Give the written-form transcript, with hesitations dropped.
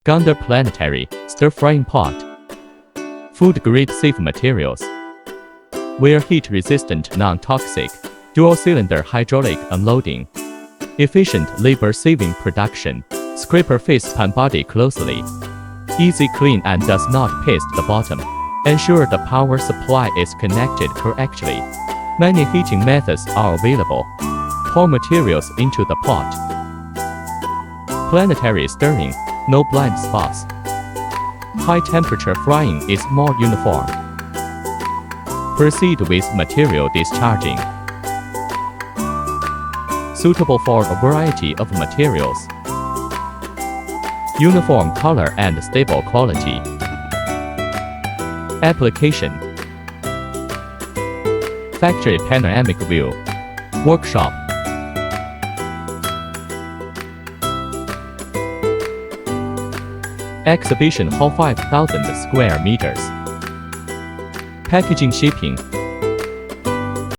Gondor Planetary Stirring Pot. Food-grade safe materials. Wear heat-resistant, non-toxic, dual-cylinder hydraulic unloading. Efficient labor-saving production. Scraper face pan body closely. Easy clean and does not paste the bottom. Ensure the power supply is connected correctly. Many heating methods are available. Pour materials into the pot. Planetary stirring, no blind spots. High temperature frying is more uniform. Proceed with material discharging. Suitable for a variety of materials. Uniform color and stable quality. Application. Factory panoramic view. Workshop. Exhibition hall 5,000 square meters. Packaging shipping.